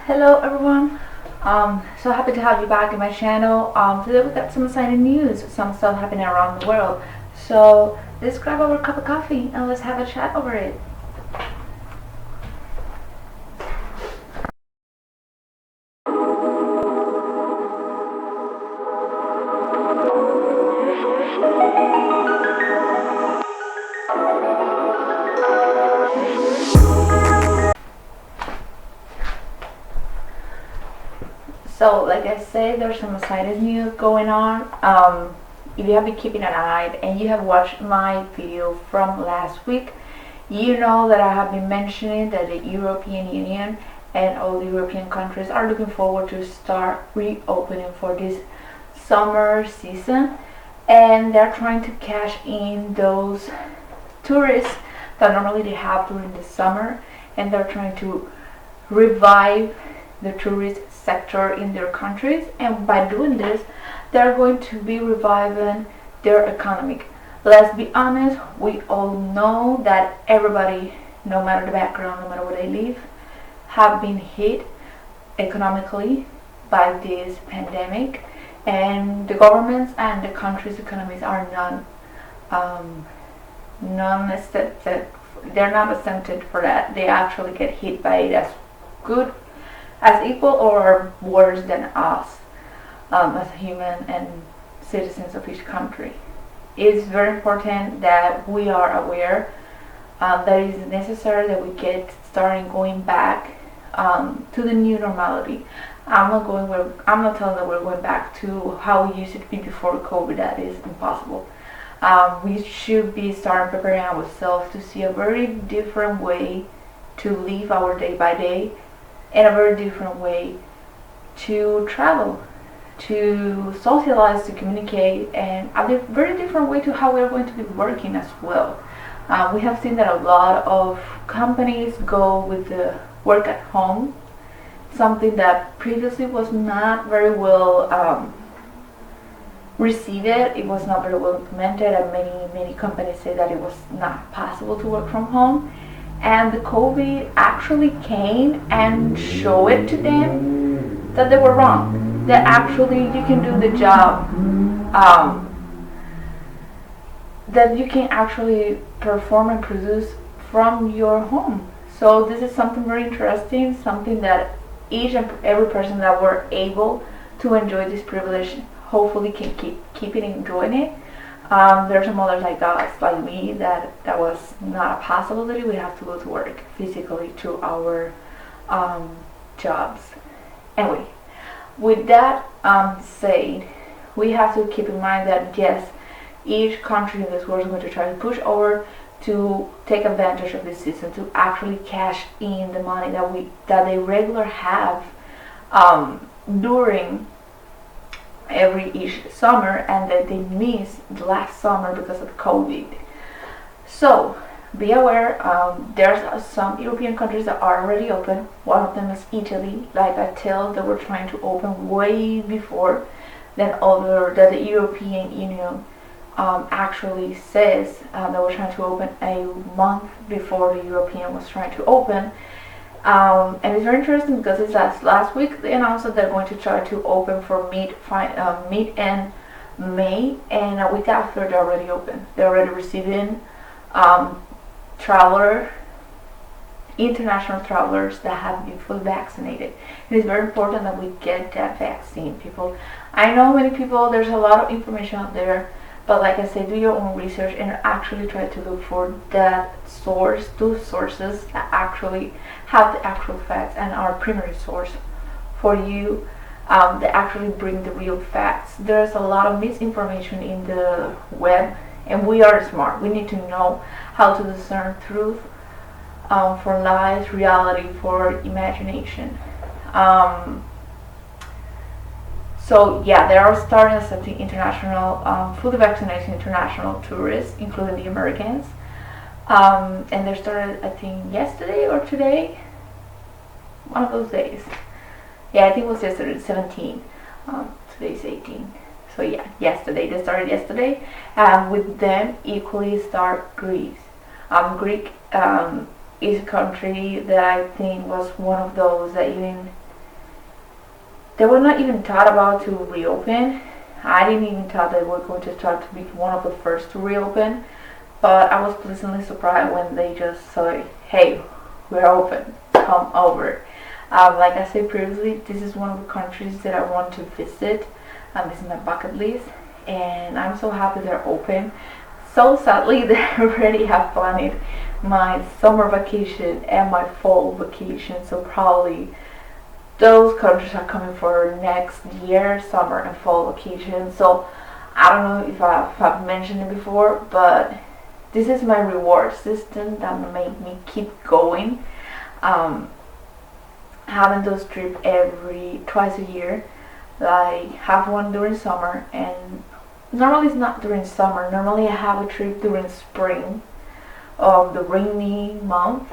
Hello everyone. So happy to have you back in my channel. Today we got some exciting news, some stuff happening around the world. So let's grab our cup of coffee and let's have a chat over it. So like I said, there's some exciting news going on. If you have been keeping an eye and you have watched my video from last week, you know that I have been mentioning that the European Union and all the European countries are looking forward to start reopening for this summer season, and they're trying to cash in those tourists that normally they have during the summer, and they're trying to revive the tourist sector in their countries, and by doing this they're going to be reviving their economy. Let's be honest, we all know that everybody, no matter the background, no matter where they live, have been hit economically by this pandemic, and the governments and the countries' economies are non-exempted. They're not exempted for that. They actually get hit by it as good as equal or worse than us, as human and citizens of each country. It is very important that we are aware that it is necessary that we get starting going back to the new normality. I'm not telling that we're going back to how we used to be before COVID. That is impossible. We should be starting preparing ourselves to see a very different way to live our day by day, and a very different way to travel, to socialize, to communicate, and a very different way to how we're going to be working as well. We have seen that a lot of companies go with the work at home, something that previously was not very well received. It was not very well implemented, and many companies say that it was not possible to work from home. And the COVID actually came and showed it to them that they were wrong. That actually you can do the job, that you can actually perform and produce from your home. So this is something very interesting, something that each and every person that were able to enjoy this privilege hopefully can keep it enjoying it. There are some others like us, like me, that was not a possibility. We have to go to work physically to our jobs. Anyway, with that said, we have to keep in mind that yes, each country in this world is going to try to push over to take advantage of this season to actually cash in the money that they regularly have during each summer, and that they missed the last summer because of COVID. So be aware, there's some European countries that are already open. One of them is Italy. Like I tell, they were trying to open way before that the European Union actually says they were trying to open a month before the European was trying to open. And it's very interesting because it's last week they announced that they're going to try to open for mid-end May, and a week after they're already open. They're already receiving international travelers that have been fully vaccinated. It is very important that we get that vaccine, people. I know many people, there's a lot of information out there, but like I said, do your own research and actually try to look for those sources that actually have the actual facts and are primary source for you, that actually bring the real facts. There's a lot of misinformation in the web, and we are smart. We need to know how to discern truth for lies, reality for imagination. So yeah, they are starting accepting international, fully vaccinated international tourists, including the Americans. And they started, I think, yesterday or today, one of those days. Yeah, I think it was yesterday, 17. Today's 18. So yeah, they started yesterday. With them equally start Greece. Greek is a country that I think was one of those that even they were not even thought about to reopen. I didn't even thought they were going to start to be one of the first to reopen, but I was pleasantly surprised when they just said, hey, we're open, come over. Like I said previously, this is one of the countries that I want to visit. This is my bucket list, and I'm so happy they're open. So sadly, they already have planned my summer vacation and my fall vacation, so probably those countries are coming for next year, summer and fall vacation. So I don't know if I've mentioned it before, but this is my reward system that made me keep going. Having those trips twice a year. I have one during summer, and normally it's not during summer. Normally I have a trip during spring of the rainy month,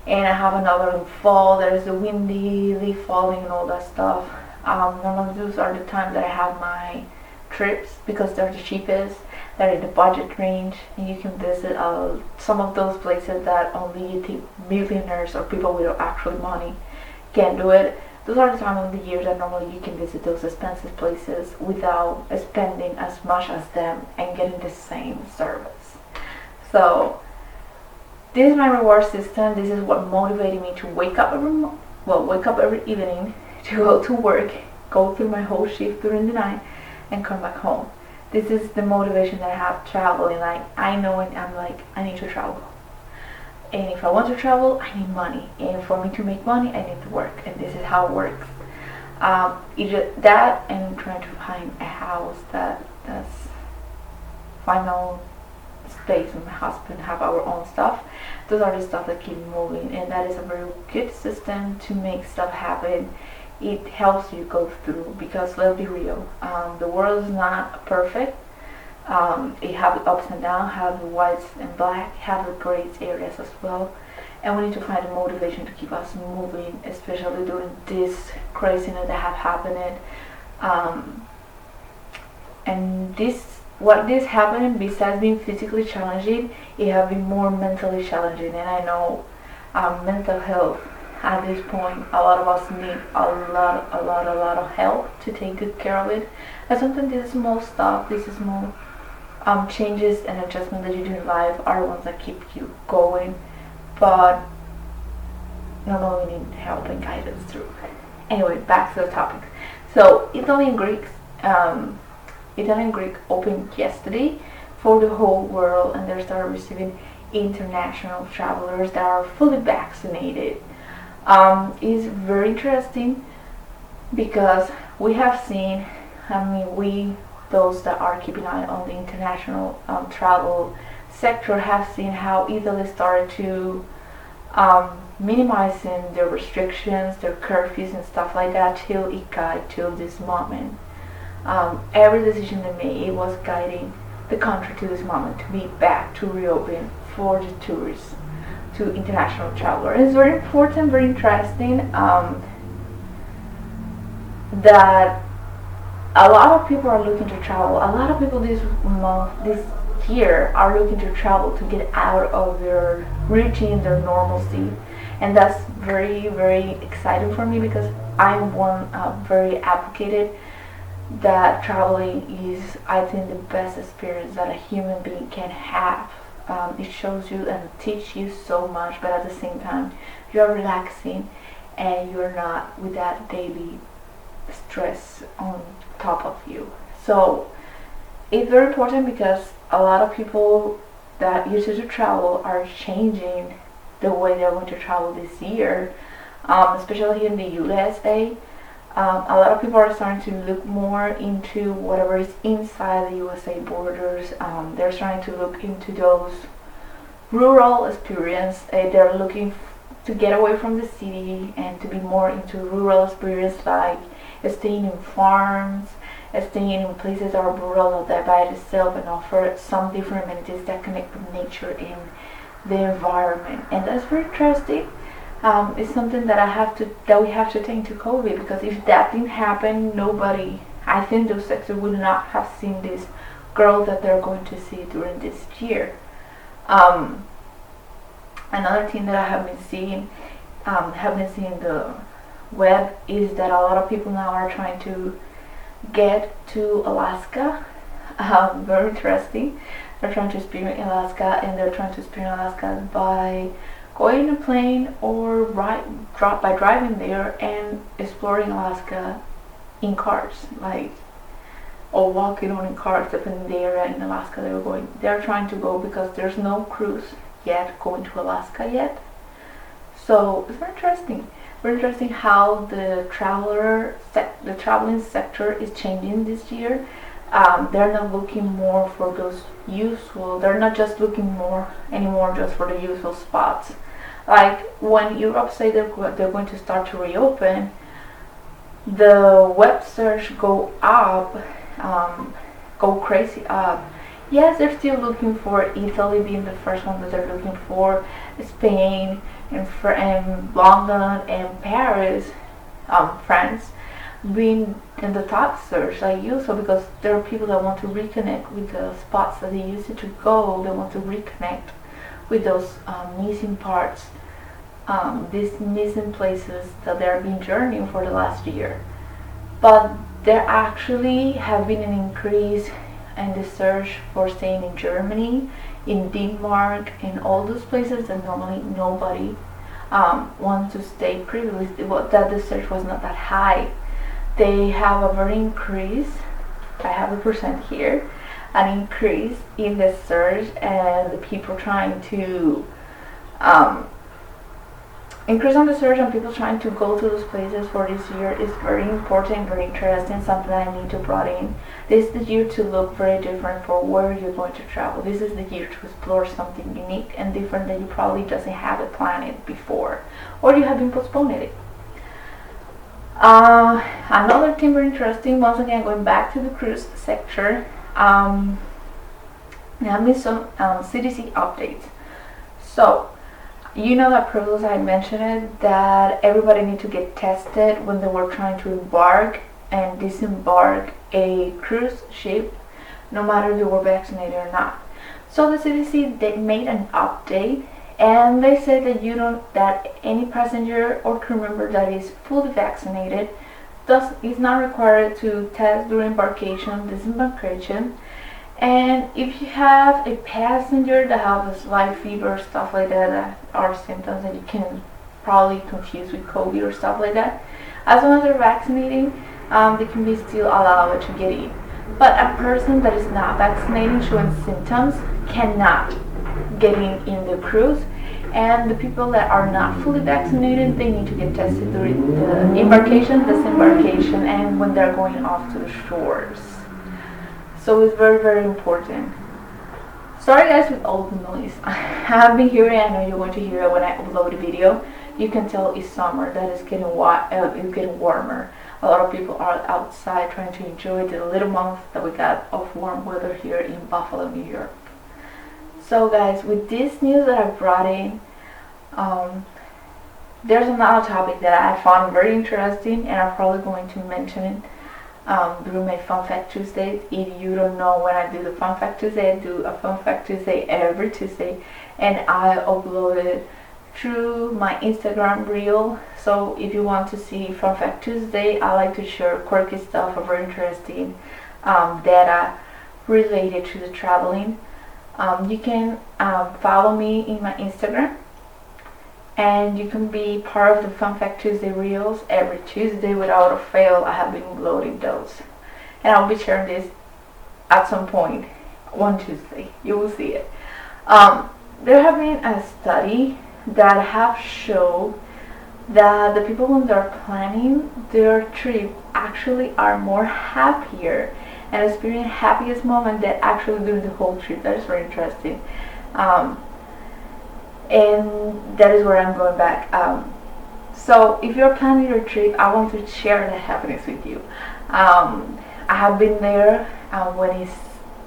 and I have another in fall. There's the windy, leaf falling, and all that stuff. Normally those are the times that I have my trips because they're the cheapest. They're in the budget range, and you can visit some of those places that only millionaires or people with actual money can do it. Those are the time of the year that normally you can visit those expensive places without spending as much as them and getting the same service. So this is my reward system. This is what motivated me to wake up every evening, to go to work, go through my whole shift during the night, and come back home. This is the motivation that I have traveling. Like I know, and I'm like, I need to travel. And if I want to travel, I need money. And for me to make money, I need to work. And this is how it works. Either that and trying to find a house that's final space and my husband have our own stuff. Those are the stuff that keep me moving. And that is a very good system to make stuff happen. It helps you go through because let's be real. The world is not perfect. It have the ups and downs, have the whites and black, have the gray areas as well, and we need to find a motivation to keep us moving, especially during this craziness that have happened. And what this happened, besides being physically challenging, it have been more mentally challenging. And I know mental health at this point, a lot of us need a lot of help to take good care of it. And sometimes these small stuff, these small changes and adjustments that you do in life are the ones that keep you going, but normally we need help and guidance through. Anyway, back to the topic. So Italy and Greek opened yesterday for the whole world, and they started receiving international travelers that are fully vaccinated. It's very interesting because we have seen, those that are keeping an eye on the international travel sector have seen how Italy started to minimizing their restrictions, their curfews and stuff like that till it got till this moment. Every decision they made was guiding the country to this moment to be back to reopen for the tourists, to international travelers. It's very important, very interesting that a lot of people are looking to travel. A lot of people this year are looking to travel to get out of their routine, their normalcy, and that's very, very exciting for me because I'm one very advocated that traveling is, I think, the best experience that a human being can have. It shows you and teach you so much, but at the same time, you're relaxing and you're not with that daily stress on top of you. So it's very important because a lot of people that used to travel are changing the way they're going to travel this year, especially in the USA. A lot of people are starting to look more into whatever is inside the USA borders. They're starting to look into those rural experience. They're looking to get away from the city and to be more into rural experience, like staying in farms, staying in places that are rural that by itself and offer some different amenities that connect with nature and the environment. And that's very interesting. It's something that we have to take into COVID, because if that didn't happen, I think those sectors would not have seen this growth that they're going to see during this year. Another thing that I have been seeing the web is that a lot of people now are trying to get to Alaska. Very interesting. They're trying to experience Alaska, and they're trying to experience Alaska by going in a plane or by driving there and exploring Alaska in cars, like, or walking on in cars, depending on the area in Alaska they're going. They're trying to go because there's no cruise yet going to Alaska yet. So it's very interesting. Very interesting how the traveling sector is changing this year. They're not looking more for those usual. They're not just looking more anymore just for the usual spots. Like when Europe say they're going to start to reopen, the web search go up, go crazy up. Yes, they're still looking for Italy being the first one that they're looking for, Spain and London and Paris, France being in the top search like usual, because there are people that want to reconnect with the spots that they used to go. They want to reconnect with those missing parts, these missing places that they've been journeying for the last year. But there actually have been an increase in the search for staying in Germany, in Denmark, in all those places that normally nobody wants to stay previously, that the search was not that high. They have a very increase, I have a percent here, an increase in the search, and the people trying to increase on the search and people trying to go to those places for this year is very important, very interesting, something that I need to brought in. This is the year to look very different for where you're going to travel. This is the year to explore something unique and different that you probably doesn't have it planned before, or you have been postponing it. Another thing very interesting, once again going back to the cruise sector, there have been some CDC updates. So you know that previously I mentioned it, that everybody need to get tested when they were trying to embark and disembark a cruise ship, no matter if they were vaccinated or not. So the CDC, they made an update, and they said that any passenger or crew member that is fully vaccinated is not required to test during embarkation, disembarkation. And if you have a passenger that has a slight fever, stuff like that are symptoms that you can probably confuse with COVID or stuff like that, as long as they're vaccinating, they can be still allowed to get in. But a person that is not vaccinated showing symptoms cannot get in the cruise. And the people that are not fully vaccinated, they need to get tested during the embarkation, disembarkation, and when they're going off to the shores. So it's very, very important. Sorry guys with all the noise. I have been hearing, I know you're going to hear it when I upload a video. You can tell it's summer, that it's getting warmer. A lot of people are outside trying to enjoy the little month that we got of warm weather here in Buffalo, New York. So guys, with this news that I brought in, there's another topic that I found very interesting, and I'm probably going to mention it during my Fun Fact Tuesday. If you don't know, when I do the Fun Fact Tuesday, I do a Fun Fact Tuesday every Tuesday, and I upload it through my Instagram reel. So if you want to see Fun Fact Tuesday, I like to share quirky stuff or very interesting data related to the traveling. You can follow me in my Instagram, and you can be part of the Fun Fact Tuesday reels every Tuesday without a fail. I have been uploading those, and I'll be sharing this at some point one Tuesday. You will see it. There have been a study that have shown that the people when they're planning their trip actually are more happier and experience happiest moment that actually during the whole trip. That is very interesting. And that is where I'm going back. So if you're planning your trip, I want to share the happiness with you. I have been there when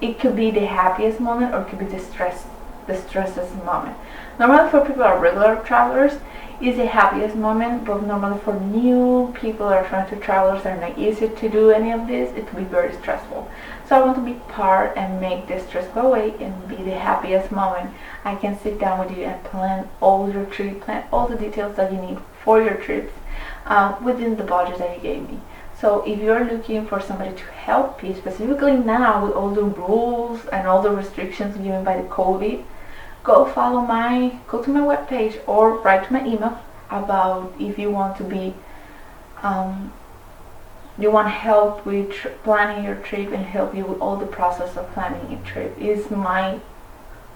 it could be the happiest moment, or it could be the stressest moment. Normally for people who are regular travelers, it's the happiest moment, but normally for new people that are trying to travelers that are not used to do any of this, it could be very stressful. So I want to be part and make this stress go away and be the happiest moment. I can sit down with you and plan all your trip, plan all the details that you need for your trips. within the budget that you gave me. So if you're looking for somebody to help you, specifically now with all the rules and all the restrictions given by the COVID, go to my webpage or write to my email about if you want to be, you want help with planning your trip and help you with all the process of planning your trip. It's my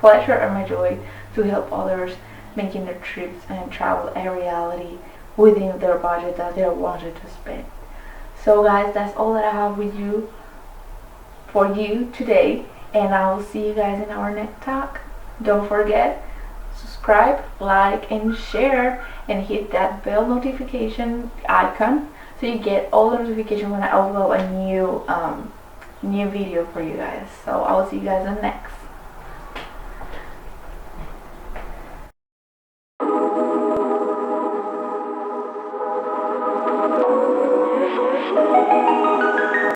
pleasure and my joy to help others making their trips and travel a reality within their budget that they wanted to spend. So guys, that's all that I have with you for you today, and I will see you guys in our next talk. Don't forget, subscribe, like, and share, and hit that bell notification icon so you get all the notifications when I upload a new video for you guys. So I will see you guys in the next.